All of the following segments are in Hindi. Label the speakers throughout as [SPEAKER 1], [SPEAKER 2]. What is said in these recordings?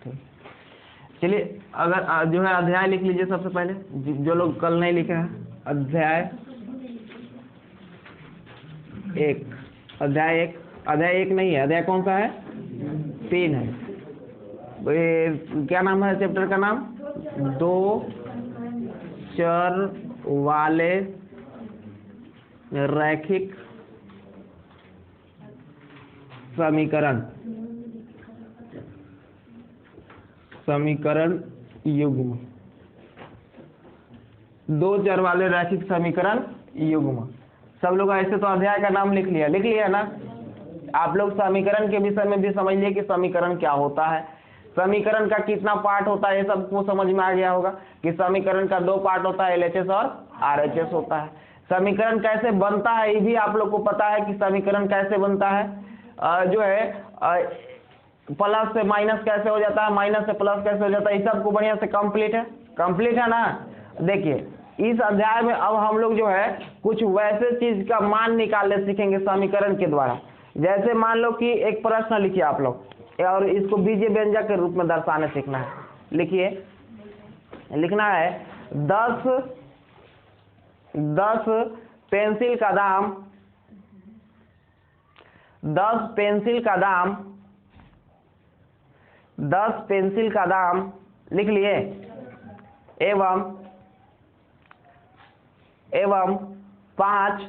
[SPEAKER 1] चलिए अगर जो है अध्याय लिख लीजिए सबसे पहले, जो लोग कल नहीं लिखे हैं। अध्याय एक, अध्याय एक नहीं है, अध्याय कौन सा है? 3 है। क्या नाम है चैप्टर का नाम? 2 चर वाले रैखिक समीकरण युग्म। 2 चर वाले रैखिक समीकरण युग्म। सब लोग ऐसे तो अध्याय का नाम लिख लिया ना। आप लोग समीकरण के विषय में भी समझ लिए कि समीकरण क्या होता है, समीकरण का कितना पार्ट होता है, ये सबको समझ में आ गया होगा कि समीकरण का 2 पार्ट होता है, LHS और RHS होता है। समीकरण कैसे बनता है ये भी आप लोग को पता है कि समीकरण कैसे बनता है। जो है प्लस से माइनस कैसे हो जाता है, माइनस से प्लस कैसे हो जाता है, ये सबको बढ़िया से कंप्लीट है ना। देखिए इस अध्याय में अब हम लोग जो है कुछ वैसे चीज का मान निकालने सीखेंगे समीकरण के द्वारा। जैसे मान लो कि एक प्रश्न लिखिए आप लोग और इसको बीजीय व्यंजक के रूप में दर्शाने सीखना है। लिखिए, लिखना है 10 पेंसिल का दाम 10 पेंसिल का दाम लिख लिए एवं 5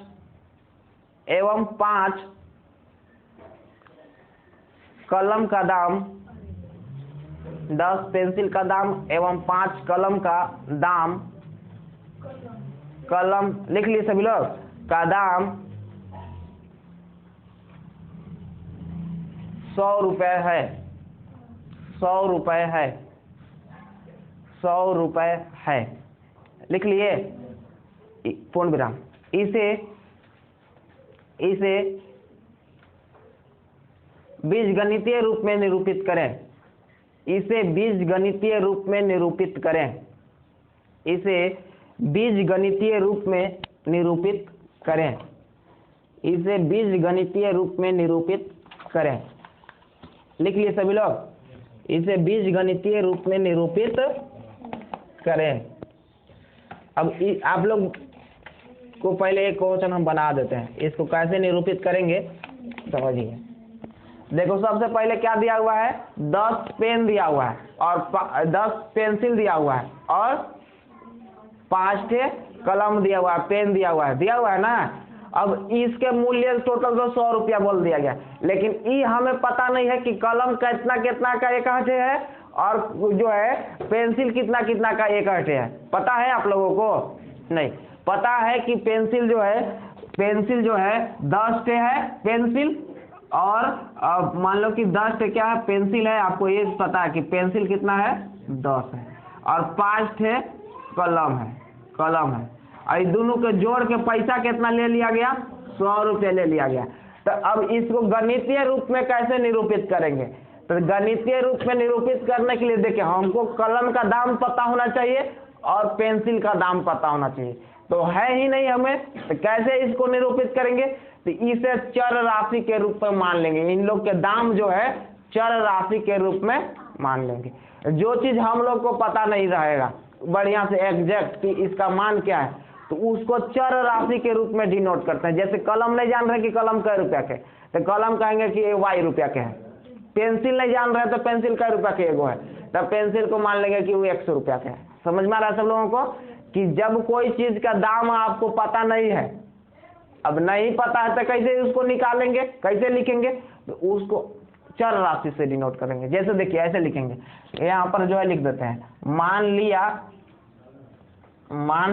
[SPEAKER 1] कलम का दाम, 10 पेंसिल का दाम एवं 5 कलम का दाम, कलम लिख लिए सभी लोग, का दाम 100 रुपए है। 100 रुपए है। लिख लिए, पूर्ण विराम। इसे बीजगणितीय रूप में निरूपित करें। इसे बीजगणितीय रूप में निरूपित करें। इसे बीजगणितीय रूप में निरूपित करें। इसे बीजगणितीय रूप में निरूपित करें। लिख लिए सभी लोग, इसे बीजगणितीय रूप में निरूपित करें। अब आप लोग को पहले एक क्वेश्चन हम बना देते हैं, इसको कैसे निरूपित करेंगे समझिए। देखो सबसे पहले क्या दिया हुआ है, 10 पेन दिया हुआ है और 10 पेंसिल दिया हुआ है और 5 कलम दिया हुआ है, पेन दिया हुआ है ना। अब इसके मूल्य टोटल तो 100 रुपया बोल दिया गया, लेकिन ये हमें पता नहीं है कि कलम कितना का एक अट्ठे है और जो है पेंसिल कितना का एक अट्ठे है। पता है आप लोगों को? नहीं पता है कि पेंसिल जो है 10 टे है पेंसिल, और मान लो कि 10 टे क्या है पेंसिल है। आपको ये पता है कि पेंसिल कितना है 10 है और 5 टे कलम है और दोनों के जोड़ के पैसा कितना ले लिया गया, 100 रुपये ले लिया गया। तो अब इसको गणितीय रूप में कैसे निरूपित करेंगे? तो गणितीय रूप में निरूपित करने के लिए देखिए हमको कलम का दाम पता होना चाहिए और पेंसिल का दाम पता होना चाहिए, तो है ही नहीं हमें, तो कैसे इसको निरूपित करेंगे? तो इसे चर राशि के रूप में मान लेंगे। इन लोग के दाम जो है चर राशि के रूप में मान लेंगे। जो चीज हम लोग को पता नहीं रहेगा बढ़िया से एग्जैक्ट कि इसका मान क्या है, तो उसको चर राशि के रूप में डिनोट करते हैं। जैसे कलम नहीं जान रहे कि कलम कै रुपया के, तो कलम कहेंगे कि Y रुपया के है। पेंसिल नहीं जान रहे तो पेंसिल कै रुपया के एगो है, तब पेंसिल को मान लेंगे कि वो 100 रुपया के है। समझ में आ रहा है सब लोगों को कि जब कोई चीज का दाम आपको पता नहीं है, अब नहीं पता है तो कैसे उसको निकालेंगे, कैसे लिखेंगे? तो उसको चर राशि से डिनोट करेंगे। जैसे देखिए ऐसे लिखेंगे, यहाँ पर जो है लिख देते हैं, मान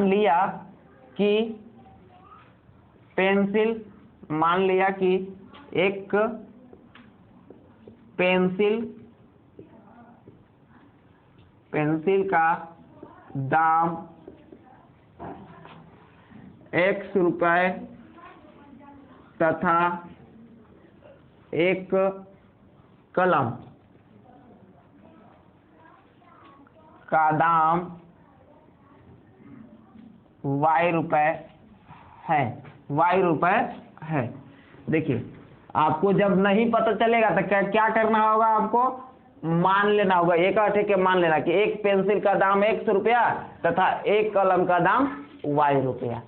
[SPEAKER 1] लिया कि एक पेंसिल का दाम X रुपए तथा एक कलम का दाम Y रुपए है। देखिए आपको जब नहीं पता चलेगा तो क्या करना होगा? आपको मान लेना होगा, एक अर्थ के मान लेना कि एक पेंसिल का दाम 100 रुपया तथा एक कलम का दाम y रुपया।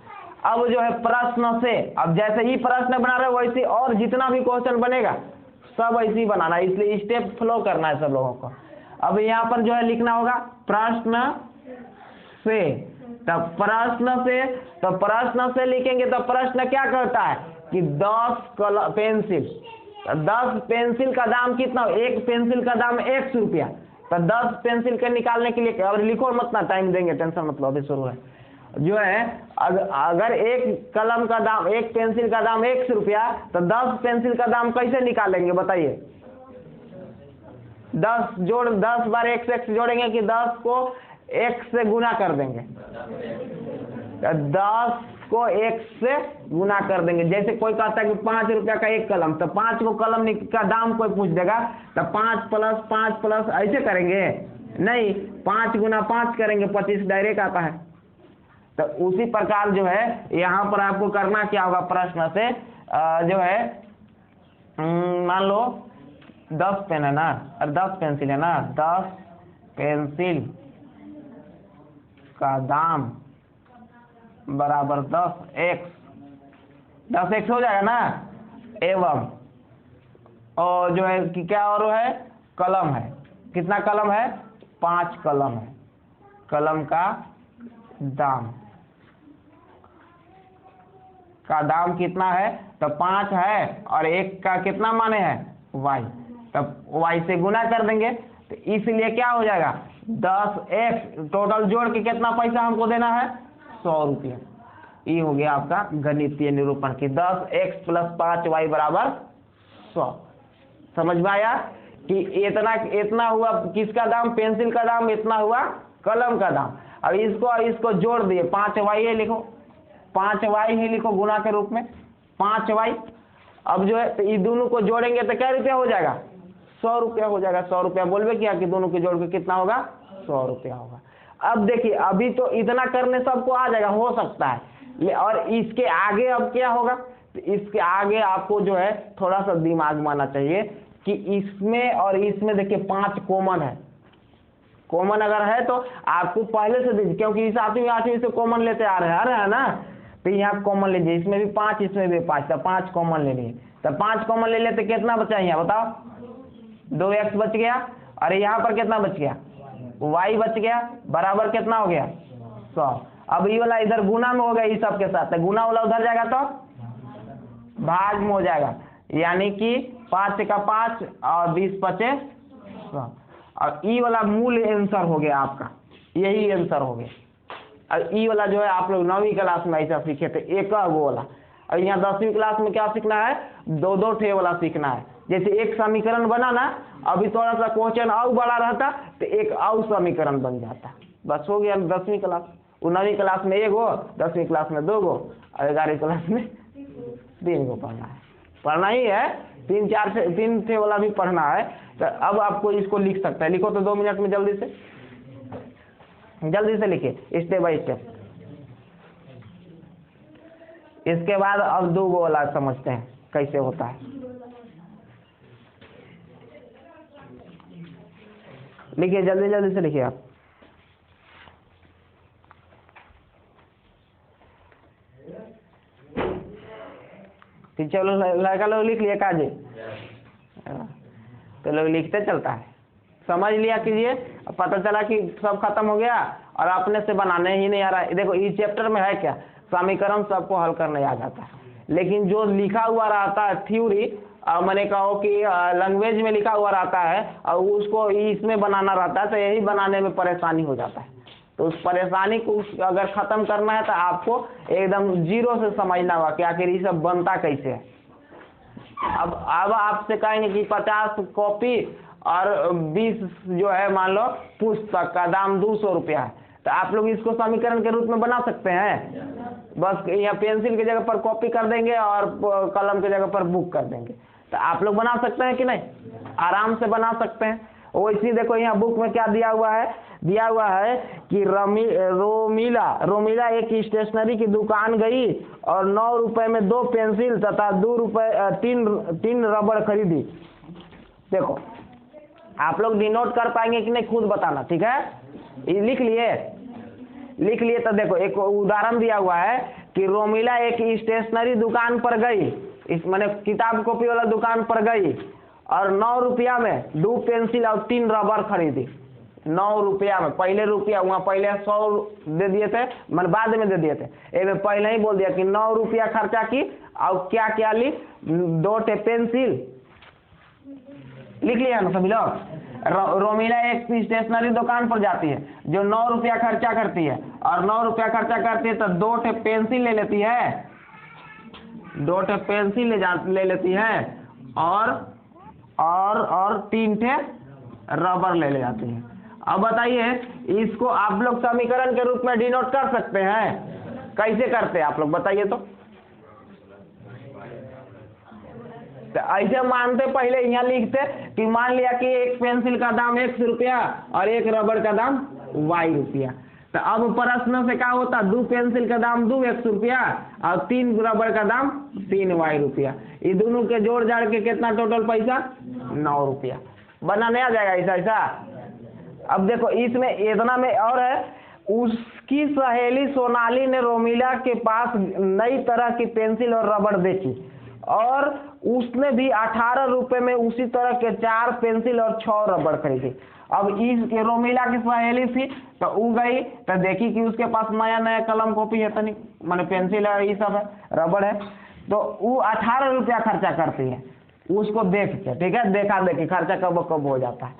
[SPEAKER 1] अब जो है प्रश्न से, अब जैसे ही प्रश्न बना रहे वैसे और जितना भी क्वेश्चन बनेगा सब ऐसे ही बनाना है, इसलिए स्टेप फॉलो करना है सब लोगों को। अब यहाँ पर जो है लिखना होगा प्रश्न से, तब प्रश्न से, तो प्रश्न से लिखेंगे तो प्रश्न क्या कहता है कि 10 पेंसिल, 10 पेंसिल का दाम कितना, एक पेंसिल का दाम 100 रुपया, तो 10 पेंसिल के निकालने के लिए, और लिखो मत ना, टाइम देंगे, टेंशन मतलब अभी शुरू है। जो है अगर एक कलम का दाम, एक पेंसिल का दाम 100 रुपया, तो 10 पेंसिल का दाम कैसे निकालेंगे बताइए? 10 बार 1 से 1 जोड़ेंगे कि 10 को 1 से गुना कर देंगे? 10 को 1 से गुना कर देंगे। जैसे कोई कहता है कि 5 रुपया का एक कलम, तो 5 को कलम का दाम कोई पूछ देगा तो 5 + 5 + ऐसे करेंगे? नहीं, 5 गुना 5 करेंगे, 25 डायरेक्ट आता है। तो उसी प्रकार जो है यहाँ पर आपको करना क्या होगा, प्रश्न से जो है मान लो 10 पेन है ना, और 10 पेंसिल है ना, 10 पेंसिल का दाम बराबर 10x हो जाएगा ना, एवं और जो है कि क्या और है, कलम है, कितना कलम है, 5 कलम है, कलम का दाम कितना है, तो 5 है, और एक का कितना माने है, y, तब y से गुना कर देंगे, तो इसलिए क्या हो जाएगा 10x, टोटल जोड़ के कितना पैसा हमको देना है, 100 रुपया। ये हो गया आपका गणितीय निरूपण की 10x + 5y बराबर 100। समझ में आया कि इतना हुआ किसका दाम, पेंसिल का दाम, इतना हुआ कलम का दाम। अब इसको जोड़ दिए, 5y है लिखो, 5y ही लिखो गुना के रूप में, 5y। अब जो है तो ये दोनों को जोड़ेंगे तो क्या रुपया हो जाएगा, 100 रुपया हो जाएगा। 100 रुपया बोलबे किया कि दोनों को जोड़ के कितना होगा, 100 रुपया होगा। अब देखिए अभी तो इतना करने सबको आ जाएगा, हो सकता है, और इसके आगे अब क्या होगा, तो इसके आगे आपको जो है थोड़ा सा दिमाग मानना चाहिए कि इसमें और इसमें देखिए 5 कॉमन है। कॉमन अगर है तो आपको पहले से दीजिए, क्योंकि इस 8वीं से कॉमन लेते आ रहे हैं ना, तो यहाँ कॉमन लीजिए, इसमें भी 5, इसमें भी 5, तो 5 कॉमन ले लिए, तो 5 कॉमन ले लेते कितना बचा यहाँ बताओ, 2x बच गया, और यहाँ पर कितना बच गया, y बच गया, बराबर कितना हो गया, 100। अब ये वाला इधर गुना में हो गया इस सब के साथ, तो गुना वाला उधर जाएगा तो भाग में हो जाएगा, यानी कि 5 का 5 और 20 × 5 100। और ई वाला मूल आंसर हो गया आपका, यही आंसर हो गया। और ई वाला जो है आप लोग 9वीं क्लास में ऐसा सीखे थे, एक वो वाला। और यहाँ 10वीं क्लास में क्या सीखना है, 2-2 ठे वाला सीखना है। जैसे एक समीकरण बना ना, अभी थोड़ा सा क्वेश्चन और बड़ा रहता तो एक और समीकरण बन जाता, बस हो गया 10वीं क्लास। 9वीं क्लास में 1 गो, 10वीं क्लास में 2 गो, और 11वीं क्लास में 3 गो पढ़ना ही है, 3 ठे वाला भी पढ़ना है। तो अब आपको इसको लिख सकता है, लिखो तो 2 मिनट में जल्दी से लिखिए, स्टेप बाय स्टेप। इसके बाद अब 2 गो वाला समझते हैं कैसे होता है। लिखिए, जल्दी से लिखिए आप। टीचर लड़का लोग लिख लिया काजे, तो लोग लिखते चलता है। समझ लिया कीजिए, पता चला कि सब खत्म हो गया और अपने से बनाने ही नहीं आ रहा है। देखो इस चैप्टर में है क्या, समीकरण सबको हल करने आ जाता है, लेकिन जो लिखा हुआ रहता है थ्योरी, मैंने कहा कि लैंग्वेज में लिखा हुआ रहता है और उसको इसमें बनाना रहता है, तो यही बनाने में परेशानी हो जाता है। तो उस परेशानी को अगर खत्म करना है तो आपको एकदम 0 से समझना होगा कि आखिर ये सब बनता कैसे है। अब आपसे कहेंगे कि 50 कॉपी और 20 जो है मान लो पुस्तक का दाम 200 रुपया है, तो आप लोग इसको समीकरण के रूप में बना सकते हैं। बस यहाँ पेंसिल की जगह पर कॉपी कर देंगे और कलम की जगह पर बुक कर देंगे, तो आप लोग बना सकते हैं कि नहीं, आराम से बना सकते हैं। वैसे देखो यहाँ बुक में क्या दिया हुआ है कि रोमिला एक स्टेशनरी की दुकान गई और 9 रुपए में 2 पेंसिल तथा 3 रबड़ खरीदी। देखो आप लोग डिनोट कर पाएंगे कि नहीं खुद बताना, ठीक है। ये लिख लिए तो देखो एक उदाहरण दिया हुआ है कि रोमिला एक स्टेशनरी दुकान पर गई, इस माने किताब कॉपी वाला दुकान पर गई और 9 रुपया में 2 पेंसिल और 3 रबर खरीदी। 9 रुपया में, पहले रुपया वहाँ पहले 100 दे दिए थे, मैंने बाद में दे दिए थे, ये पहले ही बोल दिया कि 9 रुपया खर्चा की और क्या क्या ली, 2 पेंसिल। लिख लिया ना सभी लोग। रोमिला एक स्टेशनरी दुकान पर जाती है जो 9 रुपया खर्चा करती है और 9 रुपया खर्चा करती है तो 2 पेंसिल ले लेती है, 2 पेंसिल ले लेती है और 3 रबर ले जाती है। अब बताइए इसको आप लोग समीकरण के रूप में डिनोट कर सकते हैं, कैसे करते हैं आप लोग बताइए तो ऐसे मानते, पहले यहाँ लिखते कि मान लिया कि एक पेंसिल का दाम X रुपया और एक रबर का दाम Y रुपया, तो अब प्रश्न से क्या होता, 2 पेंसिल का दाम 2X रुपया और 3 रबर का दाम 3Y रुपया, ये दोनों के जोड़ जाड़ के कितना टोटल पैसा 9 रुपया। बनाने आ जाएगा ऐसा। अब देखो इसमें इतना में और है, उसकी सहेली सोनाली ने रोमिला के पास नई तरह की पेंसिल और रबर देखी और उसने भी 18 रुपए में उसी तरह के 4 पेंसिल और 6 रबर खरीदी। अब इस रोमिला की सहेली थी तो वो गई तो देखी कि उसके पास नया नया कलम कॉपी है, तनी माने पेंसिल है, ये सब है, रबर है, तो वो 18 रुपया खर्चा करती है उसको देख के, ठीक है, देखा देखी खर्चा कब हो जाता है।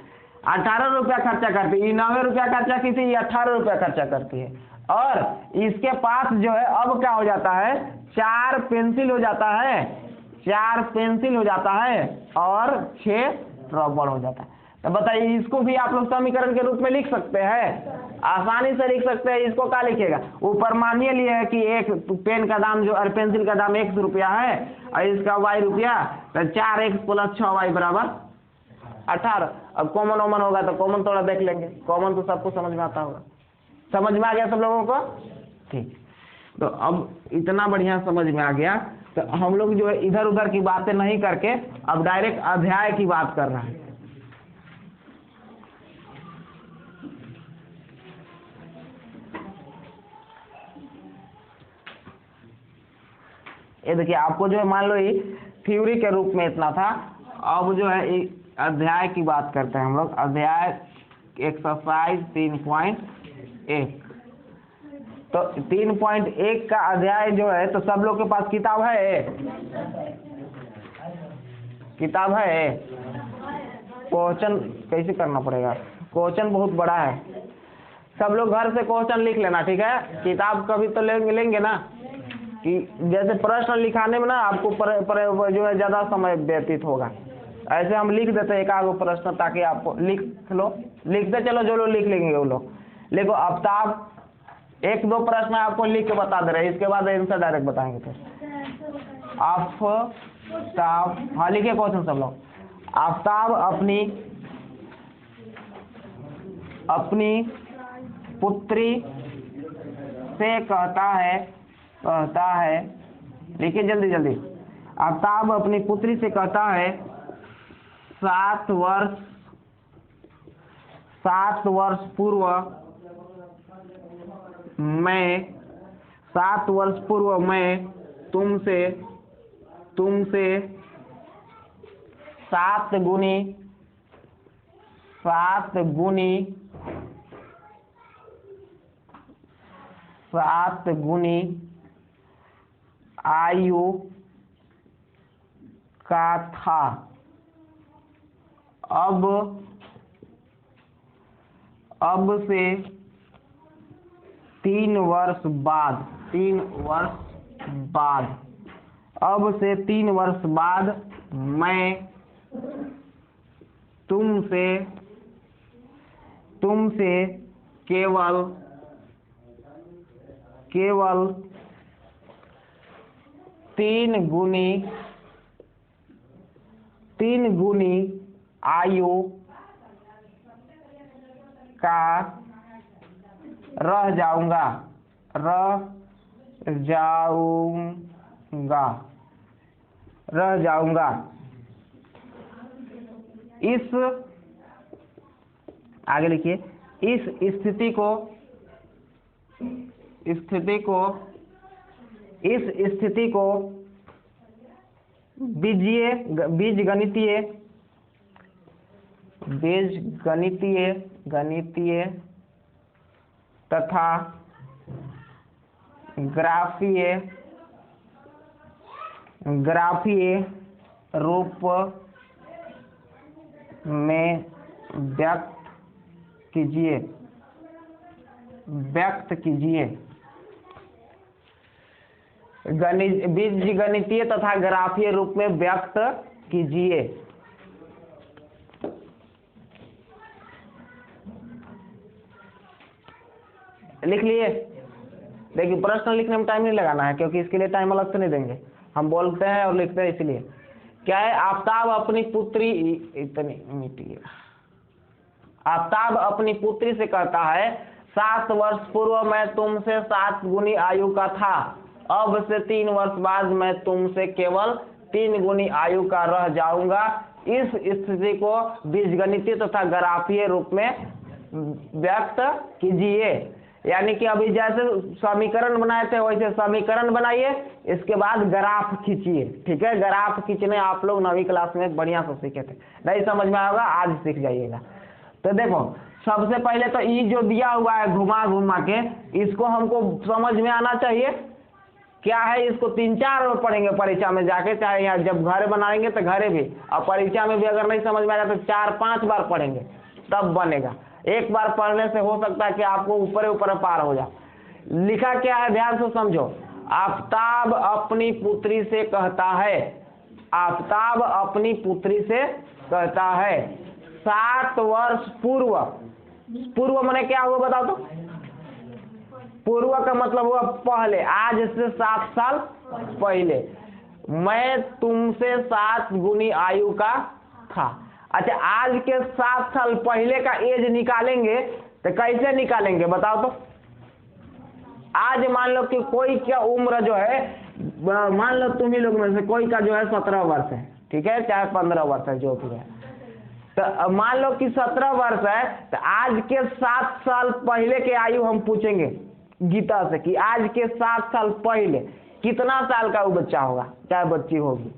[SPEAKER 1] 18 रुपया खर्चा करती है, 90 रुपया खर्चा की थी, ये 18 रुपया खर्चा करती है और इसके पास जो है अब क्या हो जाता है, 4 पेंसिल हो जाता है, 4 पेंसिल हो जाता है और 6 रबर हो जाता है। तो बताइए इसको भी आप लोग समीकरण के रूप में लिख सकते हैं, आसानी से लिख सकते हैं। इसको क्या लिखेगा, ऊपर मानिए लिए है कि एक पेन का दाम जो पेंसिल का दाम X रुपया है और इसका Y रुपया, तो 4X + 6Y बराबर 18। अब कॉमन ओमन होगा तो कॉमन थोड़ा देख लेंगे, कॉमन तो सबको समझ में आता होगा। समझ में आ गया सब लोगों को, ठीक। तो अब इतना बढ़िया समझ में आ गया तो हम लोग जो है इधर उधर की बातें नहीं करके अब डायरेक्ट अध्याय की बात कर रहे हैं। ये देखिए आपको जो है मान लो ये थ्योरी के रूप में इतना था, अब जो है अध्याय की बात करते हैं हम लोग। अध्याय एक्सरसाइज 3.1। तो 3.1 का अध्याय जो है, तो सब लोग के पास किताब है, किताब है। क्वेश्चन कैसे करना पड़ेगा, क्वेश्चन बहुत बड़ा है, सब लोग घर से क्वेश्चन लिख लेना, ठीक है। किताब कभी तो लेंगे ना, कि जैसे प्रश्न लिखाने में ना आपको जो है ज्यादा समय व्यतीत होगा, ऐसे हम लिख देते हैं एक आध प्रश्न ताकि आप लिख लो, लिखते चलो, जो लोग लिख लेंगे वो लोग लिखो। आफ्ताब 1-2 प्रश्न आपको लिख के बता दे रहे हैं, इसके बाद आंसर डायरेक्ट बताएंगे। फिर आफ्ताब, हाँ लिखिए क्वेश्चन सब लोग। आफ्ताब अपनी पुत्री से कहता है, लिखिए जल्दी जल्दी। आफ्ताब अपनी पुत्री से कहता है 7 वर्ष पूर्व मैं तुमसे 7 गुनी आयु का था। अब से 3 वर्ष बाद मैं तुमसे केवल 3 गुनी आयु का रह जाऊंगा। आगे लिखिए, इस स्थिति को बीजगणितीय तथा ग्राफीय रूप में व्यक्त कीजिए। बीजगणितीय तथा ग्राफीय रूप में व्यक्त कीजिए। लिख लिए? देखिए प्रश्न लिखने में टाइम नहीं लगाना है, क्योंकि इसके लिए टाइम अलग से नहीं देंगे, हम बोलते हैं और लिखते हैं इसलिए। क्या है? आफ्ताब अपनी पुत्री से कहता है, 7 वर्ष पूर्व मैं तुमसे 7 गुनी आयु का था, अब से 3 वर्ष बाद मैं तुमसे केवल 3 गुनी आयु का रह जाऊंगा। इस स्थिति को बीजगणितीय तथा ग्राफीय रूप में व्यक्त कीजिए। यानी कि अभी जैसे समीकरण बनाए थे वैसे समीकरण बनाइए, इसके बाद ग्राफ खींचिए। ठीक है, ग्राफ खींचने आप लोग 9वीं क्लास में बढ़िया से सीखे थे, नहीं समझ में आएगा आज सीख जाइएगा। तो देखो सबसे पहले तो ई जो दिया हुआ है घुमा घुमा के, इसको हमको समझ में आना चाहिए क्या है। इसको 3-4 बार पढ़ेंगे परीक्षा में जाके, चाहे यहाँ जब घर बनाएंगे तो घरे भी, और परीक्षा में भी अगर नहीं समझ में आएगा तो 4-5 बार पढ़ेंगे तब बनेगा। एक बार पढ़ने से हो सकता है कि आपको ऊपर ऊपर पार हो जाए। लिखा क्या है ध्यान से समझो। आफ्ताब अपनी पुत्री से कहता है, 7 वर्ष पूर्व माने क्या हुआ बताओ तो? पूर्व का मतलब हुआ पहले, आज से 7 साल पहले मैं तुमसे 7 गुनी आयु का था। अच्छा, आज के 7 साल पहले का एज निकालेंगे तो कैसे निकालेंगे बताओ तो? आज मान लो कि कोई क्या उम्र जो है, मान लो तुम ही लोग में से कोई का जो है 17 वर्ष है, ठीक है, चाहे 15 वर्ष है, जो भी है। तो मान लो कि 17 वर्ष है, तो आज के 7 साल पहले के आयु हम पूछेंगे गीता से कि आज के 7 साल पहले कितना साल का वो बच्चा होगा, चाहे बच्ची होगी।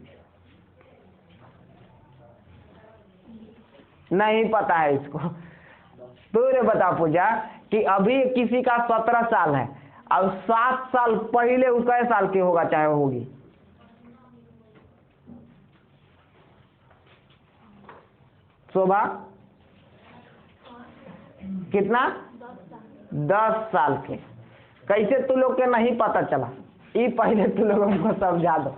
[SPEAKER 1] नहीं पता है इसको, तो बता पूजा कि अभी किसी का 17 साल है और 7 साल पहले वो कै साल की होगा चाहे होगी? शोभा कितना? 10 साल के। कैसे तू लोग के नहीं पता चला? ये पहले तू लोगों को समझा दो।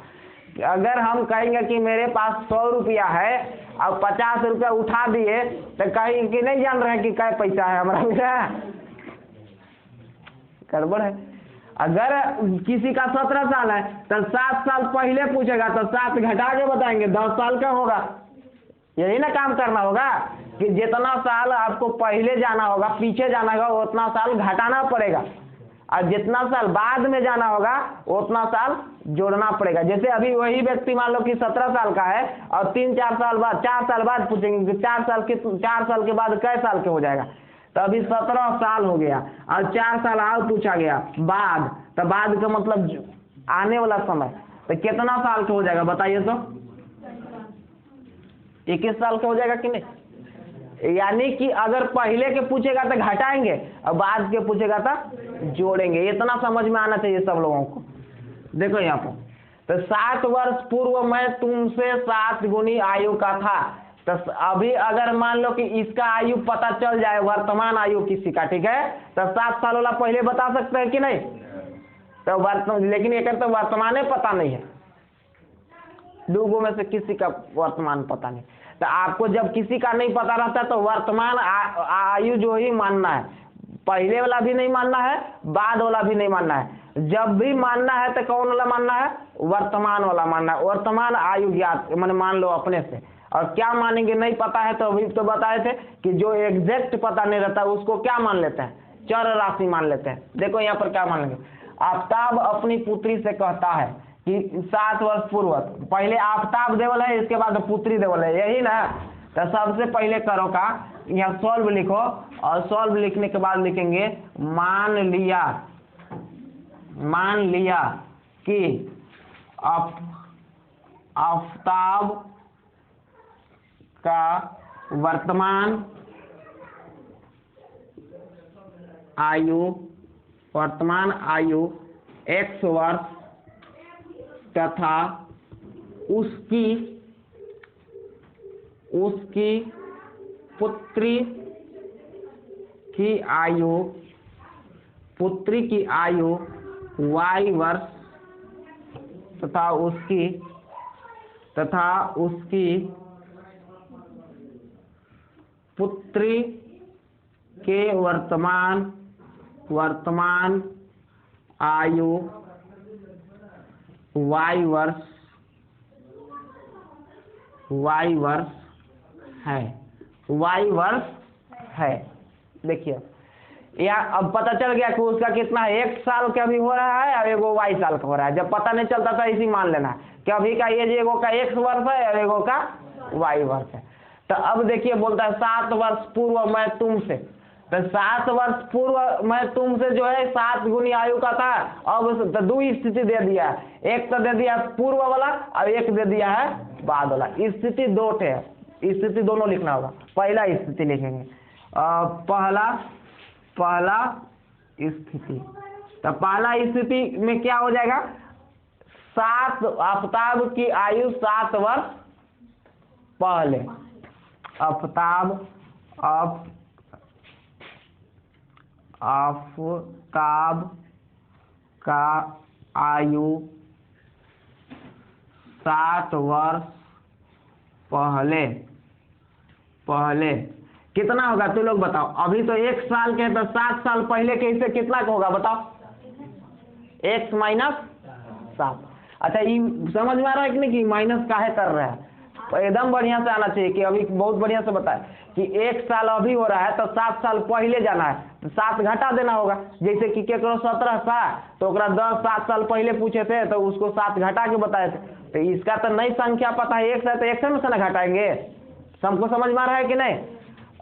[SPEAKER 1] अगर हम कहेंगे कि मेरे पास 100 रुपया है और 50 रुपया उठा दिए तो कहीं कि नहीं जान रहे कि क्या पैसा है हमारा मेरा, गड़बड़ है। अगर किसी का 17 साल है तो 7 साल पहले पूछेगा तो 7 घटा के बताएंगे 10 साल का होगा। यही ना काम करना होगा कि जितना साल आपको पहले जाना होगा, पीछे जाना होगा, उतना साल घटाना पड़ेगा, और जितना साल बाद में जाना होगा उतना साल जोड़ना पड़ेगा। जैसे अभी वही व्यक्ति मान लो कि 17 साल का है और 3-4 साल बाद, 4 साल बाद पूछेंगे कि 4 साल के बाद कै साल के हो जाएगा, तो अभी 17 साल हो गया और 4 साल और पूछा गया बाद, तो बाद का मतलब आने वाला समय, तो कितना साल का हो जाएगा बताइए तो? 21 साल का हो जाएगा कि नहीं? यानी कि अगर पहले के पूछेगा तो घटाएंगे और बाद के पूछेगा तो जोड़ेंगे। इतना समझ में आना चाहिए सब लोगों को। देखो यहाँ पर, तो 7 वर्ष पूर्व मैं तुमसे 7 गुनी आयु का था। तो अभी अगर मान लो कि इसका आयु पता चल जाए, वर्तमान आयु किसी का, ठीक है, तो 7 साल वाला पहले बता सकते हैं कि नहीं? तो लेकिन एक तो वर्तमान पता नहीं है, लोगों में से किसी का वर्तमान पता नहीं। तो आपको जब किसी का नहीं पता रहता तो वर्तमान आयु जो ही मानना है, पहले वाला भी नहीं मानना है, बाद वाला भी नहीं मानना है। जब भी मानना है तो कौन वाला मानना है? वर्तमान वाला मानना है। वर्तमान आयु ज्ञात मैंने मान लो अपने से। और क्या मानेंगे? नहीं पता है तो अभी तो बताए थे कि जो एग्जैक्ट पता नहीं रहता उसको क्या मान लेते हैं? चर राशि मान लेते हैं। देखो यहाँ पर क्या मान लेंगे। आफ्ताब अपनी पुत्री से कहता है कि 7 वर्ष पूर्व, पहले आफ्ताब देवल है, इसके बाद पुत्री देवल है, यही ना? तो सबसे पहले करो का यहाँ सॉल्व लिखो, और सॉल्व लिखने के बाद लिखेंगे मान लिया कि आफताब का वर्तमान आयु x वर्ष तथा उसकी पुत्री की आयु y वर्ष तथा उसकी पुत्री के वर्तमान आयु y वर्ष है। देखिए या अब पता चल गया कि उसका कितना 1 साल का भी हो रहा है और एगो y साल का हो रहा है। जब पता नहीं चलता था इसी मान लेना कि अभी का एज एगो का x वर्ष है और एगो का y वर्ष है। तो अब देखिए बोलता है 7 वर्ष पूर्व मैं तुमसे, तो 7 वर्ष पूर्व मैं तुमसे जो है 7 गुनी आयु का था। अब तो 2 स्थिति दे दिया, एक तो दे दिया पूर्व वाला और एक दे दिया है बाद वाला। स्थिति 2 थे, स्थिति दोनों लिखना होगा। पहला स्थिति लिखेंगे, पहला स्थिति, तो पहला स्थिति में क्या हो जाएगा, 7 आफताब की आयु 7 वर्ष पहले, आफताब का आयु 7 वर्ष पहले कितना होगा तू लोग बताओ। अभी तो 1 साल के, तो 7 साल पहले के इससे कितना का होगा बताओ, x माइनस 7। अच्छा ये समझ में आ रहा है कि नहीं कि माइनस काहे कर रहा है, तो एकदम बढ़िया से आना चाहिए कि अभी बहुत बढ़िया से बताए कि 1 साल अभी हो रहा है तो 7 साल पहले जाना है, तो 7 घटा देना होगा। जैसे कि केकरो 17 था तो 7 साल पहले पूछे थे तो उसको 7 घटा के बताए थे। तो इसका तो नई संख्या पता है 1 से, तो 1 में से ना घटाएंगे। सबको समझ में आ रहा है कि नहीं।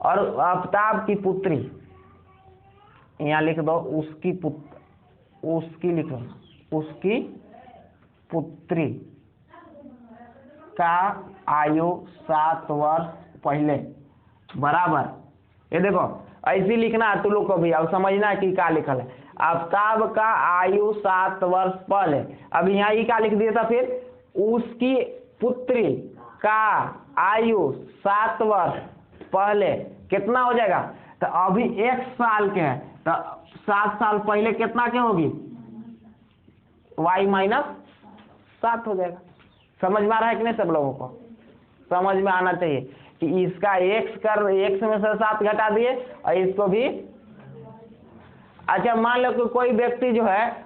[SPEAKER 1] और आफताब की पुत्री यहाँ लिख दो, उसकी लिखो, उसकी पुत्री का आयु 7 वर्ष पहले बराबर, ये देखो ऐसे लिखना है तू लोग को भी, अब समझना है कि क्या लिखल है। आफताब का आयु 7 वर्ष पहले, अब यहाँ ये क्या लिख दिया था, फिर उसकी पुत्री का आयु 7 वर्ष पहले कितना हो जाएगा, तो अभी 1 साल के है तो 7 साल पहले कितना के होगी, y माइनस 7 हो जाएगा। समझ में आ रहा है कि नहीं, सब लोगों को समझ में आना चाहिए कि इसका x में से 7 घटा दिए और इसको भी। अच्छा मान लो कि कोई व्यक्ति जो है,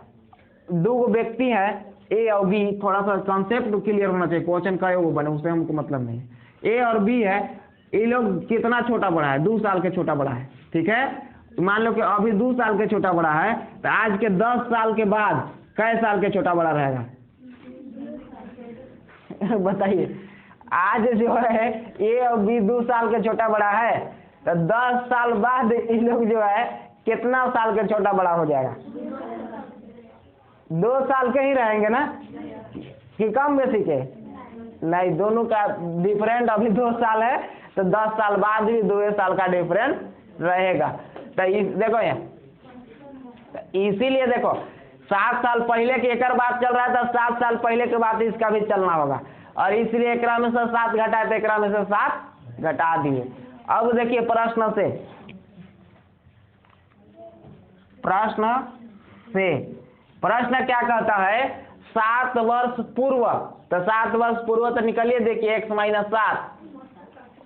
[SPEAKER 1] 2 व्यक्ति है ए और बी, थोड़ा सा कॉन्सेप्ट क्लियर होना चाहिए, क्वेश्चन का वो बने उससे हमको मतलब नहीं है। ए और बी है, ये लोग कितना छोटा बड़ा है, 2 साल के छोटा बड़ा है, ठीक है। तो मान लो कि अभी 2 साल के छोटा बड़ा है, तो आज के 10 साल के बाद कै साल के छोटा बड़ा रहेगा बताइए। आज जो है ए और बी 2 साल के छोटा बड़ा है, तो 10 साल बाद ये लोग जो है कितना साल के छोटा बड़ा हो जाएगा, 2 साल के ही रहेंगे ना कि कम बेसी के, नहीं दोनों का डिफरेंट अभी 2 साल है, तो 10 साल बाद भी 2 साल का डिफरेंस रहेगा। तो देखो यहाँ, इसीलिए देखो 7 साल पहले की एक बात चल रहा है, तो 7 साल पहले के बाद इसका भी चलना होगा, और इसलिए एक में से 7 घटा तो एक में से 7 घटा दिए। अब देखिए प्रश्न क्या कहता है, 7 वर्ष पूर्व, तो 7 वर्ष पूर्व तो निकलिए, देखिए x माइनस 7,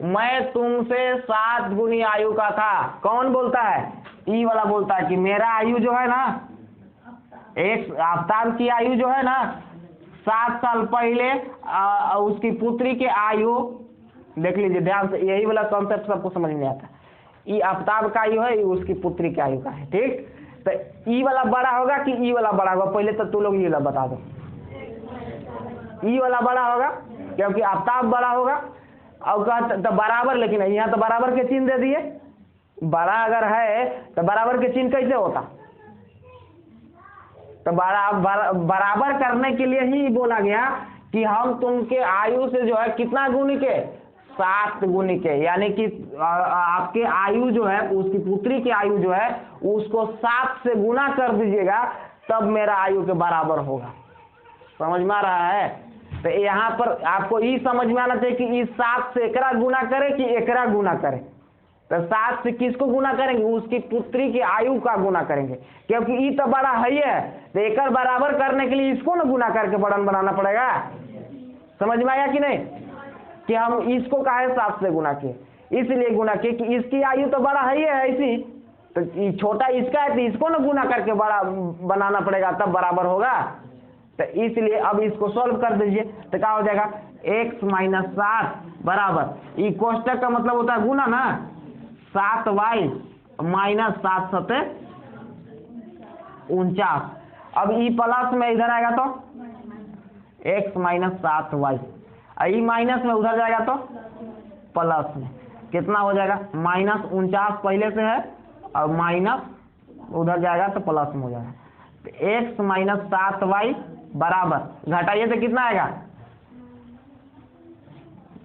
[SPEAKER 1] मैं तुमसे 7 गुनी आयु का था। कौन बोलता है, ई वाला बोलता है कि मेरा आयु जो है ना, एक आफताब की आयु जो है ना 7 साल पहले, उसकी पुत्री की आयु, देख लीजिए ध्यान से, यही वाला कॉन्सेप्ट सबको समझ में आता है। ई आफताब का आयु है, उसकी पुत्री की आयु का है, ठीक। तो ई वाला बड़ा होगा कि ई वाला बड़ा होगा, पहले तो तू लोग ये वाला बता दो। ई वाला बड़ा होगा क्योंकि आफताब बड़ा होगा और कहते तो बराबर, लेकिन यहाँ तो बराबर के चिन्ह दे दिए, बड़ा अगर है तो बराबर के चिन्ह कैसे होता? तो बराबर करने के लिए ही बोला गया कि हम तुमके आयु से जो है कितना गुणिके, 7 गुणिके, यानी कि आपके आयु जो है, उसकी पुत्री की आयु जो है उसको 7 से गुना कर दीजिएगा, तब मेरा आयु के बराबर होगा। समझ में आ रहा है? तो यहाँ पर आपको ये समझ में आना चाहिए कि इस 7 से एकरा गुना करे कि एकरा गुना करे। तो 7 से किसको गुना करेंगे? उसकी पुत्री की आयु का गुना करेंगे, क्योंकि ये तो बड़ा है, तो एक बराबर करने के लिए इसको ना गुना करके बड़न बनाना पड़ेगा। समझ में आया कि नहीं? कि हम इसको काहे 7 से गुना किए, इसलिए गुना किए कि इसकी आयु तो बड़ा है ऐसी, तो छोटा इसका है तो इसको ना गुना करके बड़ा बनाना पड़ेगा, तब बराबर होगा। तो इसलिए अब इसको सॉल्व कर दीजिए, तो क्या हो जाएगा? x माइनस 7 बराबर, ये कोष्टक का मतलब होता है गुना ना, 7y माइनस 7 सते 49। अब ई प्लस में इधर आएगा तो x minus 7y, E minus में उधर जाएगा तो प्लस में कितना हो जाएगा? माइनस 49 पहले से है और माइनस उधर जाएगा तो प्लस में हो जाएगा। तो x माइनस 7y बराबर, घटाइए तो कितना आएगा?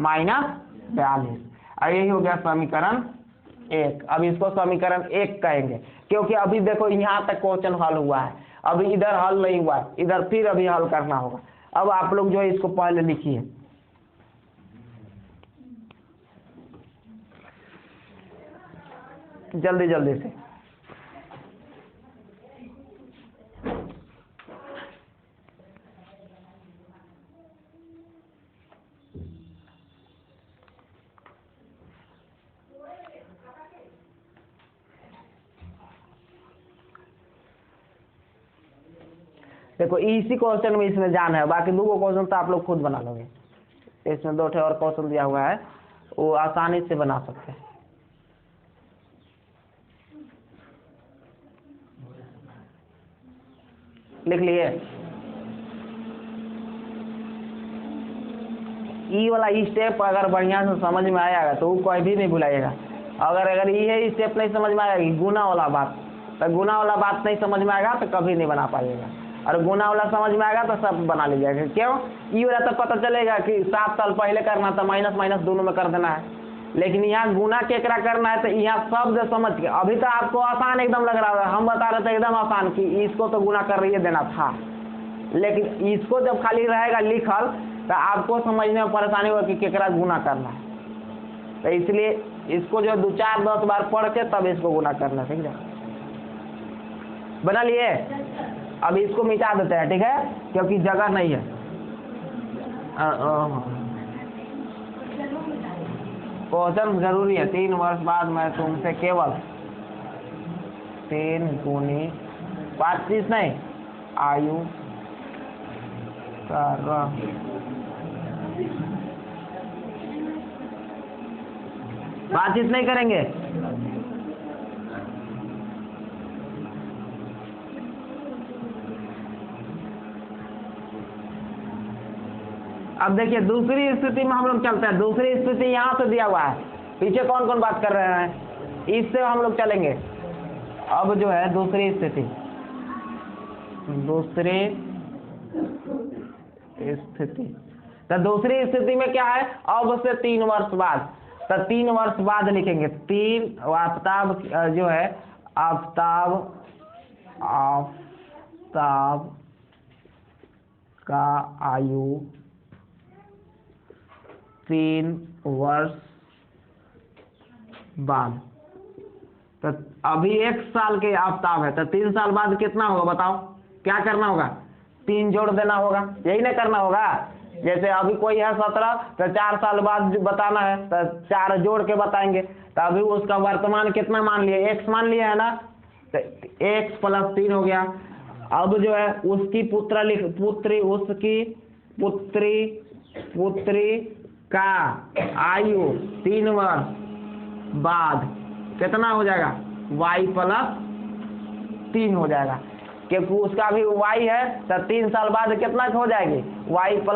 [SPEAKER 1] -42। और यही हो गया समीकरण 1। अब इसको समीकरण 1 कहेंगे, क्योंकि अभी देखो यहाँ तक क्वेश्चन हल हुआ है, अभी इधर हल नहीं हुआ है, इधर फिर अभी हल करना होगा। अब आप लोग जो है इसको पहले लिखिए, जल्दी जल्दी से। देखो इसी क्वेश्चन में इसमें जान है, बाकी 2 क्वेश्चन तो आप लोग खुद बना लोगे। इसमें 2 और क्वेश्चन दिया हुआ है, वो आसानी से बना सकते हैं। लिख लिए? ई वाला स्टेप अगर बढ़िया से समझ में आएगा तो कोई भी नहीं भुलाइएगा। अगर ये स्टेप नहीं समझ में आएगा, गुना वाला बात, तो गुना वाला बात नहीं समझ में आएगा तो कभी नहीं बना पाइएगा, और गुना वाला समझ में आएगा तो सब बना लीजिएगा। क्यों? ई वाला तो पता चलेगा कि 7 साल पहले करना था, माइनस माइनस दोनों में कर देना है, लेकिन यहाँ गुना केकरा करना है तो यहाँ शब्द समझ के। अभी तो आपको आसान एकदम लग रहा है, हम बता रहे थे एकदम आसान कि इसको तो गुना कर रही देना था, लेकिन इसको जब खाली रहेगा लिखल तो आपको समझने में परेशानी होगी कि केकरा गुना करना है। तो इसलिए इसको जो 2, 4, 10 बार पढ़ के तब इसको गुना करना, ठीक है? बना लिए? अब इसको मिटा देते हैं, ठीक है, क्योंकि जगह नहीं है। क्वेश्चन जरूरी है। 3 वर्ष बाद मैं तुमसे केवल 3 गुनी 25 नहीं आयु का 25 नहीं करेंगे। अब देखिए दूसरी स्थिति में हम लोग चलते हैं। दूसरी स्थिति यहाँ से दिया हुआ है, पीछे कौन कौन बात कर रहे हैं, इससे हम लोग चलेंगे। अब जो है दूसरी स्थिति, तो दूसरी स्थिति में क्या है? अब से 3 वर्ष बाद, तो 3 वर्ष बाद लिखेंगे। 3 आफ्ताब जो है, आफ्ताब का आयु 3 वर्ष बाद, तो अभी 1 साल के आफ्ताब है, तो 3 साल बाद कितना होगा बताओ? क्या करना होगा? 3 जोड़ देना होगा, यही ना करना होगा। जैसे अभी कोई है 17, तो 4 साल बाद बताना है, तो 4 जोड़ के बताएंगे। तो अभी उसका वर्तमान कितना मान लिए? x मान लिया है ना, तो x + 3 हो गया। अब जो है उसकी पुत्री का आयु 3 वर्ष बाद कितना हो जाएगा? y + 3 हो जाएगा, क्योंकि उसका भी y है, तो 3 साल बाद कितना हो जाएगी? y +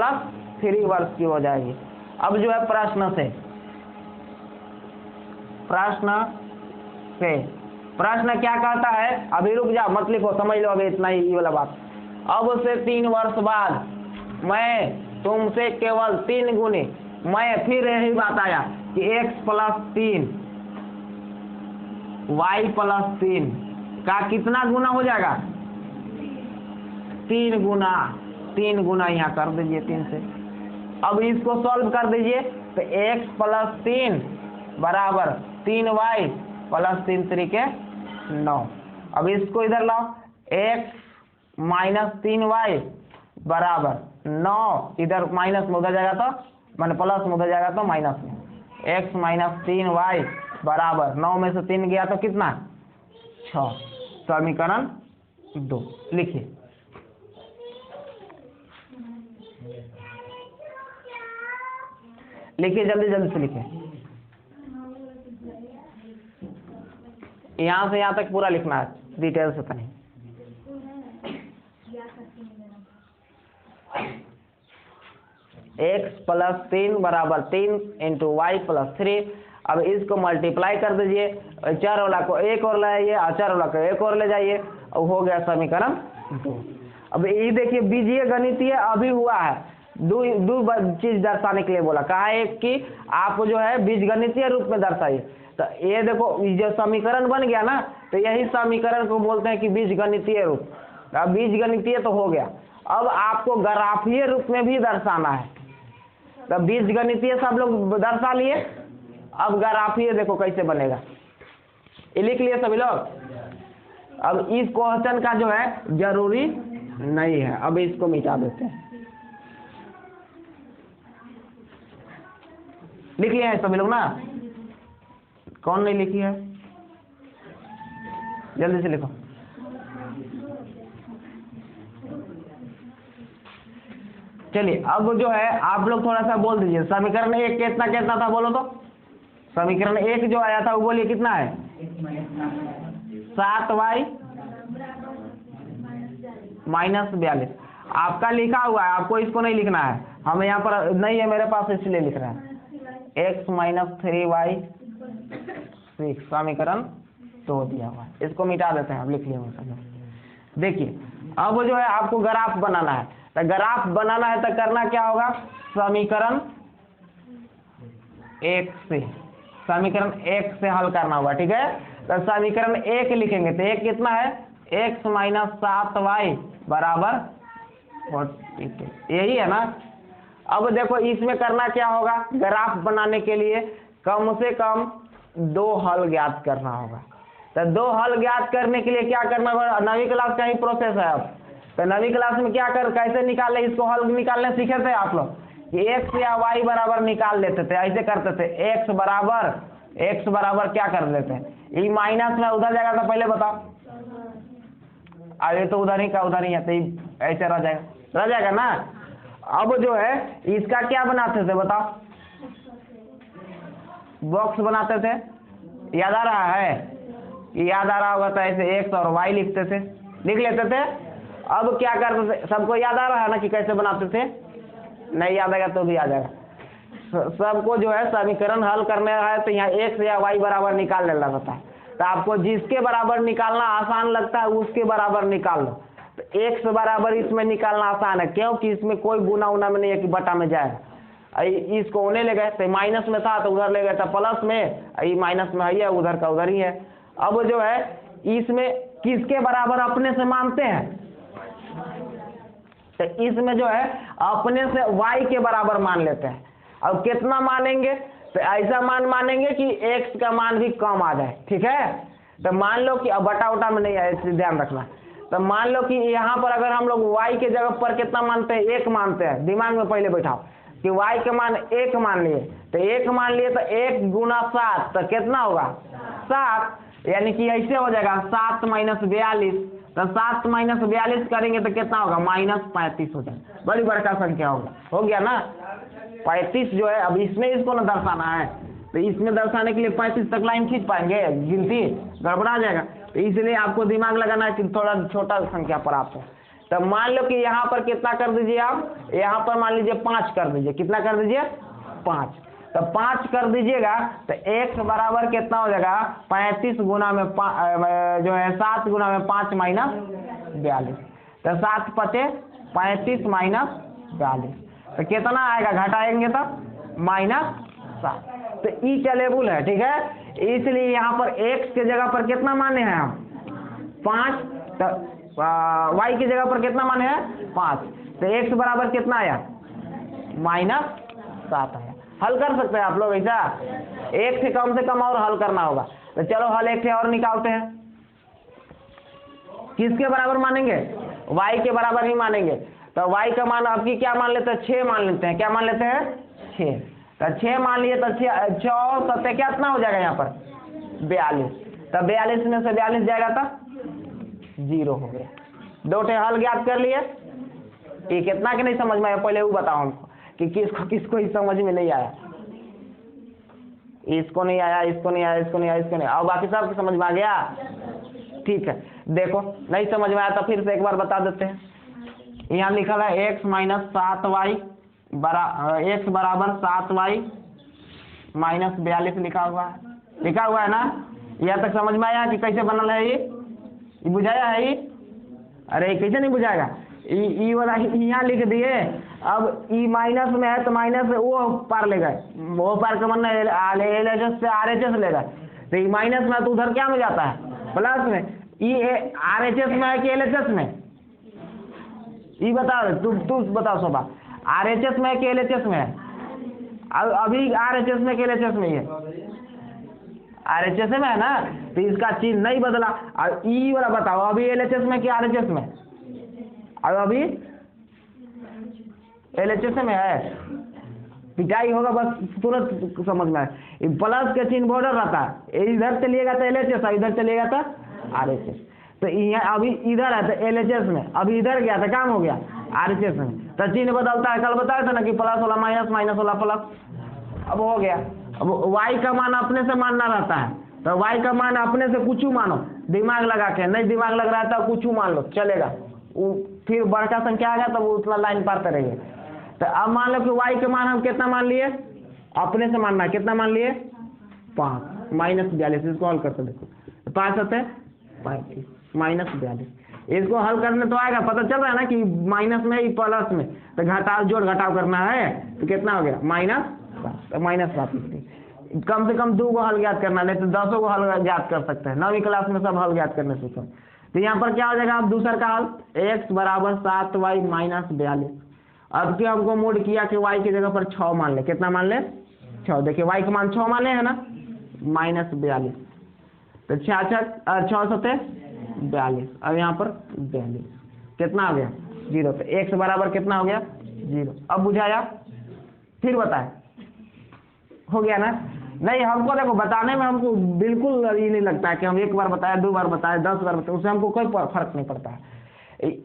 [SPEAKER 1] 3 वर्ष की हो जाएगी। अब जो है प्रश्न से प्रश्न से। प्रश्न क्या कहता है, अभी रुक जा मत लिखो, समझ लो अभी इतना ही ये वाला बात। अब से 3 वर्ष बाद मैं तुमसे केवल 3 गुने, मैं फिर यही बात आया कि x + 3 y + 3 का कितना गुना हो जाएगा, 3 गुना। 3 गुना यहाँ कर दीजिए 3 से। अब इसको सॉल्व कर दीजिए तो x + 3 बराबर 3y + 3 3 9। अब इसको इधर लाओ, x - 3y बराबर 9, इधर माइनस में उधर जाएगा तो माने प्लस में उधर जाएगा तो माइनस में। x - 3y बराबर 9 में से 3 गया तो कितना, 6। समीकरण 2 लिखिए। लिखिए जल्दी जल्दी से लिखिए, यहाँ से यहाँ तक पूरा लिखना है, डिटेल से तो नहीं। x + 3 बराबर 3 × y + 3। अब इसको मल्टीप्लाई कर दीजिए, चार वाला को एक और ले आइए और चार वाला को एक और ले जाइए, अब हो गया समीकरण 2। अब ये देखिए बीजीय गणितीय अभी हुआ है, दो चीज दर्शाने के लिए बोला, कहा है कि आप जो है बीजगणितीय रूप में दर्शाइए। तो ये देखो जो समीकरण बन गया ना, तो यही समीकरण को बोलते हैं कि बीजगणितीय रूप। अब बीजगणितीय तो हो गया, अब आपको ग्राफीय रूप में भी दर्शाना है। तो बीजगणितीय सब लोग दर्शा लिए, अब ग्राफीय देखो कैसे बनेगा, ये लिख लिए सभी लोग। अब इस क्वेश्चन का जो है जरूरी नहीं है, अब इसको मिटा देते हैं। लिख लिए हैं सभी लोग ना, कौन नहीं लिखी है, जल्दी से लिखो। चलिए अब जो है आप लोग थोड़ा सा बोल दीजिए, समीकरण 1 कितना कितना था बोलो तो। समीकरण 1 जो आया था वो बोलिए कितना है, 7y - 42। आपका लिखा हुआ है, आपको इसको नहीं लिखना है, हमें यहाँ पर नहीं है मेरे पास इसलिए लिख रहे हैं। x - 3y 6 समीकरण 2 दिया हुआ है, इसको मिटा देते हैं। अब लिख लिया। देखिए अब जो है आपको ग्राफ बनाना है, तो ग्राफ बनाना है तो करना क्या होगा, समीकरण 1 से, समीकरण 1 से हल करना होगा, ठीक है। तो समीकरण 1 लिखेंगे तो 1 कितना है, x - 7y बराबर 42, यही है ना। अब देखो इसमें करना क्या होगा, ग्राफ बनाने के लिए कम से कम 2 हल ज्ञात करना होगा। तो 2 हल ज्ञात करने के लिए क्या करना होगा, नवीं क्लास का ही प्रोसेस है। अब तो नवीं क्लास में क्या कैसे निकाले इसको, हल निकालने सीखे थे आप लोग कि x या y बराबर निकाल लेते थे, ऐसे करते थे। x बराबर क्या कर लेते हैं, ये माइनस में उधर जाएगा तो पहले बताओ, अरे तो उधर ही का उधर ही है, तो ऐसे रह जाएगा ना। अब जो है इसका क्या बनाते थे बताओ, बॉक्स बनाते थे, याद आ रहा है, याद आ रहा होगा तो ऐसे x और y लिखते थे, लिख लेते थे। अब क्या करते थे, सबको याद आ रहा है ना कि कैसे बनाते थे, नहीं याद आएगा तो भी आ जाएगा। सबको जो है समीकरण हल करने है तो यहाँ x या y बराबर निकाल लेना होता है। तो आपको जिसके बराबर निकालना आसान लगता है उसके बराबर निकाल लो। तो x बराबर इसमें निकालना आसान है, क्योंकि इसमें कोई गुना उना में नहीं है कि बटा में जाएगा। इसको उन्हें ले गए तो माइनस में था तो उधर ले गए तो प्लस में, ये माइनस में है उधर का उधर ही है। अब जो है इसमें किसके बराबर अपने से मानते हैं, तो इसमें जो है अपने से y के बराबर मान लेते हैं। अब कितना मानेंगे, तो ऐसा मानेंगे कि x का मान भी कम आ जाए, ठीक है। तो मान लो कि अब बटा उटा में नहीं है, इसलिए ध्यान रखना। तो मान लो कि यहाँ पर अगर हम लोग y के जगह पर कितना मानते हैं, 1 मानते हैं, दिमाग में पहले बैठाओ कि y का मान 1 मान लिए, तो 1 मान लिए तो 1 × 7 तो कितना होगा 7, यानी कि ऐसे हो जाएगा 7 - 42। तो 7 - 42 करेंगे तो कितना होगा, -35 हो जाएगा, बड़ी बड़का संख्या होगा, हो गया ना 35 जो है। अब इसमें इसको ना दर्शाना है, तो इसमें दर्शाने के लिए 35 तक लाइन खींच पाएंगे, गिनती गड़बड़ा जाएगा। तो इसलिए आपको दिमाग लगाना है कि थोड़ा छोटा संख्या पर आप। तो मान लो कि यहाँ पर कितना कर दीजिए आप, यहाँ पर मान लीजिए 5 कर दीजिए, कितना कर दीजिए 5। तो 5 कर दीजिएगा तो x बराबर कितना हो जाएगा 35 गुना में जो है 7 गुना में 5 माइनस 42, तो 7 पचे 35 माइनस 42, तो कितना आएगा घटाएंगे तो -7। तो ई चलेबुल है, ठीक है, इसलिए यहाँ पर x के जगह पर कितना माने हैं हम 5, तो y की जगह पर कितना माने हैं 5, तो x बराबर कितना आया -7 आया। हल कर सकते हैं आप लोग ऐसा, एक से कम और हल करना होगा। तो चलो हल एक और निकालते हैं। किसके बराबर मानेंगे y के बराबर ही मानेंगे। तो y का मान आपकी क्या मान लेते हैं 6 मान लेते हैं, क्या मान लेते हैं 6, तो 6 मान लिए तो 6 7 क्या इतना हो जाएगा यहाँ पर 42, तो 42 में से 42 जाएगा तो 0 हो गया। दो ठे हल ज्ञात कर लिए। ये कितना के नहीं समझ में आया पहले वो बताओ हमको कि किसको ही समझ में नहीं आया, इसको नहीं आया, इसको नहीं आया, इसको नहीं आया, इसको नहीं आया, और बाकी सब समझ में आ गया। ठीक है, देखो नहीं समझ में आया तो फिर से एक बार बता देते हैं। यहाँ लिखा है x माइनस 7y x बराबर 7y माइनस 42 लिखा हुआ है ना। यहाँ तक समझ में आया कि कैसे बनल है ये बुझाया है ये? अरे कैसे नहीं बुझाएगा, ई वाला यहाँ लिख दिए। अब ई माइनस में है तो माइनस वो पार ले गए, वो पार का मन LHS से RHS ले गए, तो ई माइनस में तो उधर क्या में जाता है प्लस में। ई RHS में है कि LHS में, ई बता तू बताओ शोभा, RHS में है कि LHS में है? अभी RHS में कि LHS में ही है? RHS में है ना, तो इसका चिन्ह नहीं बदला। और ई वाला बताओ अभी LHS में कि RHS में? अब अभी LHS में है, पिटाई होगा बस तुरंत समझ में आए। प्लस के चिन्ह बॉर्डर रहता है, इधर चलिएगा तो LHS, इधर चलिएगा तो RHS। तो यहाँ अभी इधर है तो LHS में, अभी इधर गया तो काम हो गया RHS में, तो चिन्ह बदलता है। कल बताया था ना कि प्लस वाला माइनस, माइनस वाला प्लस। अब हो गया। अब y का मान अपने से मानना रहता है, तो y का मान अपने से कुछ मानो, दिमाग लगा के। नहीं दिमाग लग रहा था कुछ मान लो चलेगा, फिर बड़का संख्या आ गया तो वो उतना लाइन पार करेंगे। तो अब मान लो कि y के मान हम कितना मान लिए, अपने से मानना, कितना मान लिए 5 माइनस 42, इसको हल करते देखो, 5 होते 35 माइनस 42, इसको हल करने तो आएगा, पता चल रहा है ना कि माइनस में प्लस में, तो घटाव जोड़ घटाव करना है, तो कितना हो गया -7। कम से कम 2 को हल ज्ञात करना, नहीं तो 10 को हल ज्ञात कर सकते हैं। 9वीं क्लास में सब हल ज्ञात करने सीखे। तो यहाँ पर क्या हो जाएगा, अब दूसरा का हल x बराबर 7y माइनस 42। अब क्या हमको मोड किया कि y की जगह पर 6 मान ले, कितना मान ले 6। देखिए y का मान 6 मान ले है ना, -42, तो 6 7 42, अब यहाँ पर 42 कितना आ गया 0, तो x बराबर कितना हो गया 0। अब बुझाया, फिर बताए, हो गया ना। नहीं हमको देखो बताने में हमको बिल्कुल ये नहीं लगता है कि हम 1 बार बताए, 2 बार बताए, 10 बार बताए, उससे हमको कोई फर्क नहीं पड़ता है।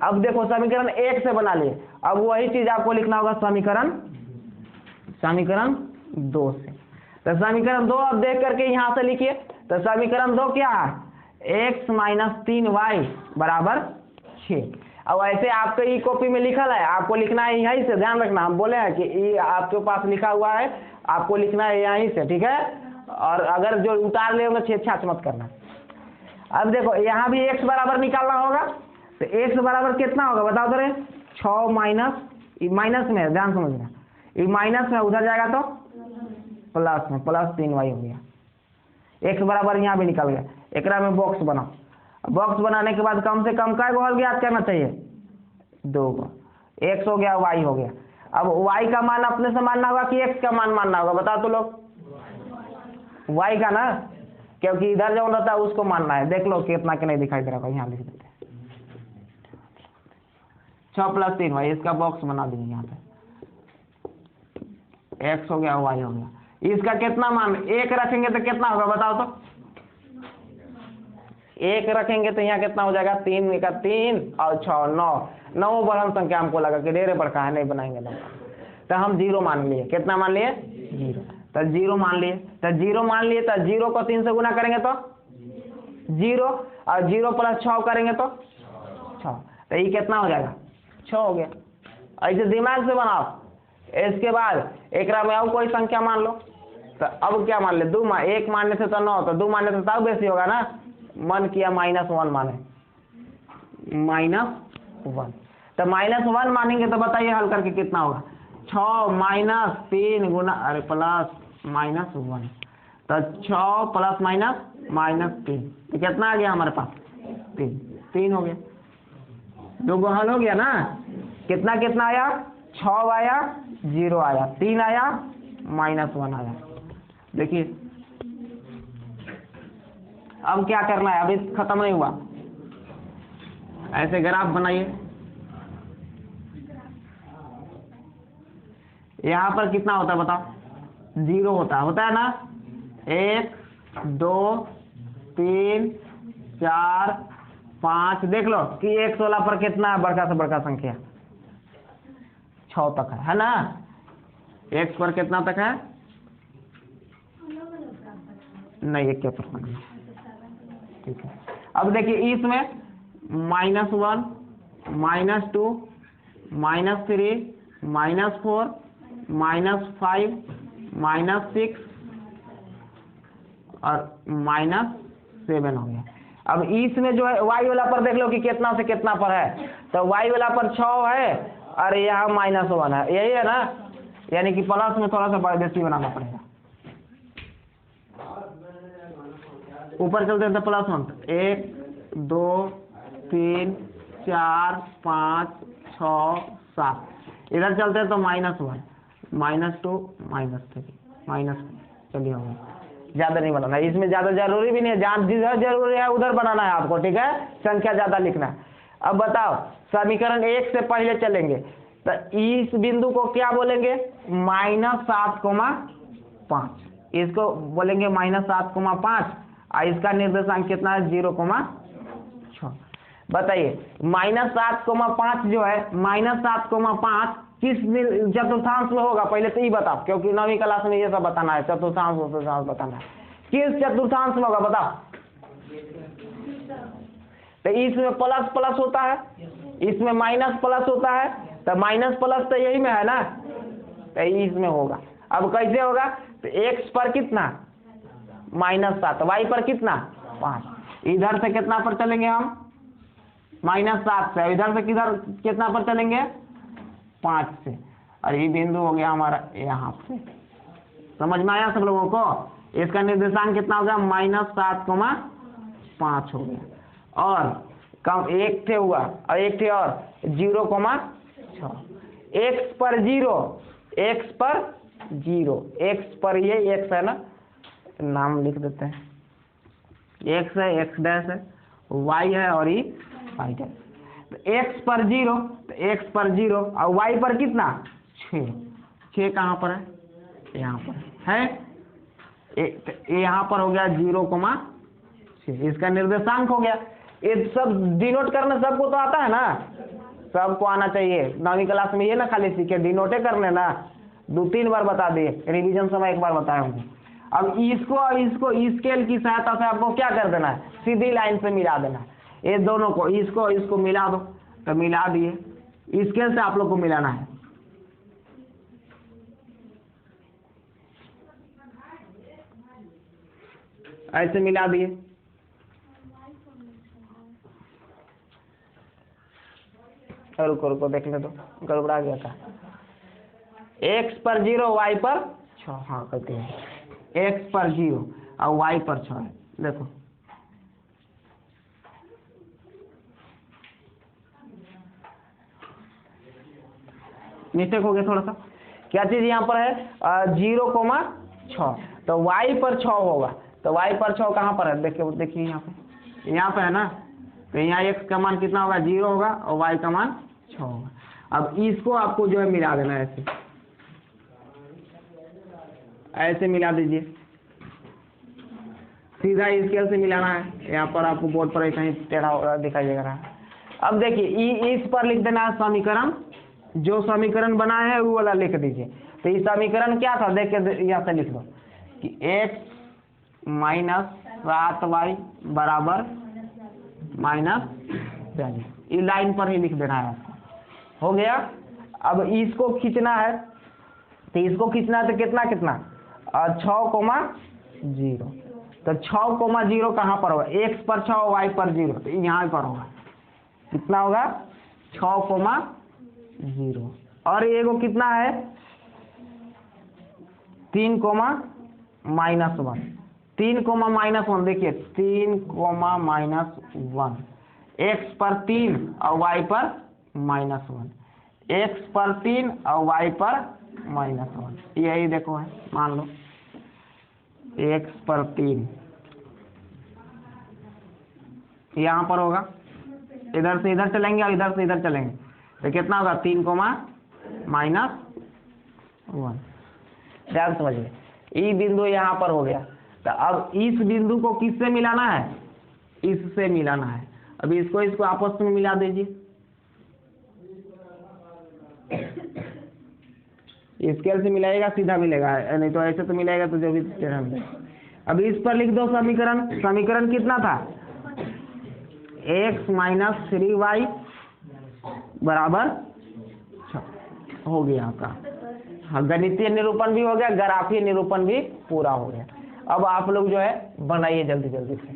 [SPEAKER 1] अब देखो समीकरण 1 से बना लिए, अब वही चीज आपको लिखना होगा समीकरण 2 से। तो समीकरण 2 अब देख करके यहाँ से लिखिए। तो समीकरण 2 क्या है, x माइनस 3y बराबर 6। अब ऐसे आपके ई कॉपी में लिखा है, आपको लिखना है यहीं से, ध्यान रखना, हम बोले हैं कि ई आपके पास लिखा हुआ है, आपको लिखना है यहीं से, ठीक है। और अगर जो उतार ले होगा छेड़छाड़ मत करना। अब देखो यहाँ भी x बराबर निकालना होगा, तो x बराबर कितना होगा बताओ तो, 6 माइनस में, ध्यान समझना, ये माइनस में उधर जाएगा तो प्लस में, प्लस 3y हो गया। x बराबर यहाँ भी निकल गया। एक में बॉक्स बनाओ, बॉक्स बनाने के बाद कम से कम कै गो हल ज्ञात करना चाहिए, 2 गो। x हो गया, y हो गया। अब y का मान अपने से मानना होगा कि x का मान मानना होगा, बताओ तो लोग, y का ना, क्योंकि इधर जो रहता है उसको मानना है। देख लो कितना के नहीं दिखाई दे रहा है, यहाँ लिख देते हैं 6 + 3y, इसका बॉक्स बना देंगे यहाँ पे। x हो गया, y हो गया। इसका कितना मान 1 रखेंगे तो कितना होगा बताओ तो, 1 रखेंगे तो यहाँ कितना हो जाएगा, 3 का 3 और 6 9 बड़ा संख्या हमको लगा कि ढेरे बड़का है, नहीं बनाएंगे ना, तो हम 0 मान लिए। कितना मान लिए 0, तो 0 मान लिए। तो 0 मान लिए तो 0 को 3 से गुना करेंगे तो 0, और 0 + 6 करेंगे तो 6, तो ये कितना हो जाएगा 6 हो गया। ऐसे दिमाग से बनाओ। इसके बाद एक में और कोई संख्या मान लो, तो अब क्या मान ले, एक मानने से तो 9, तो 2 मानने से तब बेसी होगा ना। मन किया -1 माने, -1, तो -1 मानेंगे तो बताइए हल करके कितना होगा। 6 - 3 गुना अरे प्लस -1, तो 6 प्लस -3, तो कितना आ गया हमारे पास 3 हो गया। 2 को हल हो गया ना। कितना कितना आया, 6 आया, 0 आया, 3 आया, -1 आया। देखिए अब क्या करना है, अभी खत्म नहीं हुआ। ऐसे ग्राफ बनाइए, यहाँ पर कितना होता है बताओ, 0 होता है ना। 1 2 3 4 5, देख लो कि 116 पर कितना है, बड़का से बड़का संख्या 6 तक है ना। x पर कितना तक है, नहीं 71, ठीक है। अब देखिए इसमें -1 -2 -3 -4 -5 -6 और -7 हो गया। अब इसमें जो है y वाला पर देख लो कि कितना से कितना पर है, तो y वाला पर 6 है और यहाँ -1 है, यही है ना। यानी कि प्लस में थोड़ा सा बेसी बनाना पड़ेगा। ऊपर चलते हैं तो +1, 1 2 3 4 5 6 7, इधर चलते हैं तो -1 -2 -3 चलिए हो गया। ज्यादा नहीं बनाना है, इसमें ज्यादा जरूरी भी नहीं है, जहाँ जिधर जरूरी है उधर बनाना है आपको, ठीक है। संख्या ज्यादा लिखना है। अब बताओ समीकरण 1 से पहले चलेंगे, तो इस बिंदु को क्या बोलेंगे, -7,5, इसको बोलेंगे -7,5, और इसका निर्देशांक कितना है, 0,6। बताइए -7,5 जो है, -7,5 किस चतुर्थांश में होगा, पहले तो ये बताओ, क्योंकि 9वीं क्लास में ये सब बताना है, चतुर्थांश बताना है। किस चतुर्थांश में होगा बताओ। तो इसमें प्लस प्लस होता है, इसमें माइनस प्लस होता है, तो माइनस प्लस तो यही में है ना, तो इसमें होगा। अब कैसे होगा, तो x पर कितना -7, y पर कितना 5, इधर से कितना पर चलेंगे हम, -7 से, इधर से किधर कितना पर चलेंगे, 5 से, और ये बिंदु हो गया हमारा यहाँ पे। समझ में आया सब लोगों को। इसका निर्देशांक कितना हो गया, -7,5 हो गया, और कम एक थे हुआ, और एक थे और 0,6। x पर 0, x पर 0, x पर ये x है ना, नाम लिख देते हैं, x है, x डैश है, y है और ये y डैश। तो x पर 0, तो x पर 0, और y पर कितना 6 कहाँ पर है, यहाँ पर है, यहाँ पर हो गया 0,6, इसका निर्देशांक हो गया। ये सब डिनोट करना सबको तो आता है ना, सबको आना चाहिए। 9वीं क्लास में ये ना खाली सीखे डिनोटे कर लेना, 2-3 बार बता दिए, रिवीजन समय एक बार बताए होंगे। अब इसको और इसको स्केल की सहायता से आपको क्या कर देना है, सीधी लाइन से मिला देना है। ये दोनों को, इसको इसको मिला दो, तो मिला दिए, स्केल से आप लोग को मिलाना है। ऐसे मिला दिए, रुको रुको देख ले, तो गड़बड़ा गया था। x पर 0, y पर 6, हाँ कहते हैं x पर 0 और y पर 6 है। देखो मिस्टेक हो गया थोड़ा सा, क्या चीज यहाँ पर है, 0,6, तो y पर 6 होगा, तो y पर 6 कहाँ पर है, देखिए यहाँ पे है ना, तो यहाँ x का मान कितना होगा, 0 होगा, और y का मान 6 होगा। अब इसको आपको जो है मिला देना है, ऐसे मिला दीजिए, सीधा स्केल से मिलाना है। यहाँ पर आपको बोर्ड पर कहीं टेढ़ा दिखाई दे रहा है। अब देखिए इस पर लिख देना है समीकरण, जो समीकरण बनाए हैं वो वाला लिख दीजिए। तो ये समीकरण क्या था, देख के यहाँ से लिख दो कि x -7y बराबर -42, ये लाइन पर ही लिख देना है आपको, हो गया। अब इसको खींचना है, तो इसको खींचना है तो कितना कितना, और 6,0। तो 6,0 कहाँ पर होगा? x पर 6 y पर 0, तो यहाँ पर होगा। कितना होगा? 6,0। और ये को कितना है? 3, -1। 3, -1 देखिए, 3, -1 x पर 3 और y पर -1, x पर 3 और y पर -1, यही देखो है, मान लो x पर 3 यहाँ पर होगा। इधर से इधर चलेंगे और इधर से इधर चलेंगे, तो कितना होगा? 3, -1। ध्यान समझिए, ई बिंदु यहाँ पर हो गया। तो अब इस बिंदु को किससे मिलाना है? इससे मिलाना है। अब इसको आपस में मिला दीजिए। स्केल से मिलाएगा सीधा मिलेगा, नहीं तो ऐसे तो मिलाएगा तो जो भी टेढ़ा मिलेगा। अब इस पर लिख दो समीकरण कितना था? x - 3y बराबर 6 हो गया आपका। हाँ, गणितीय निरूपण भी हो गया, ग्राफीय निरूपण भी पूरा हो गया। अब आप लोग जो है बनाइए जल्दी जल्दी से।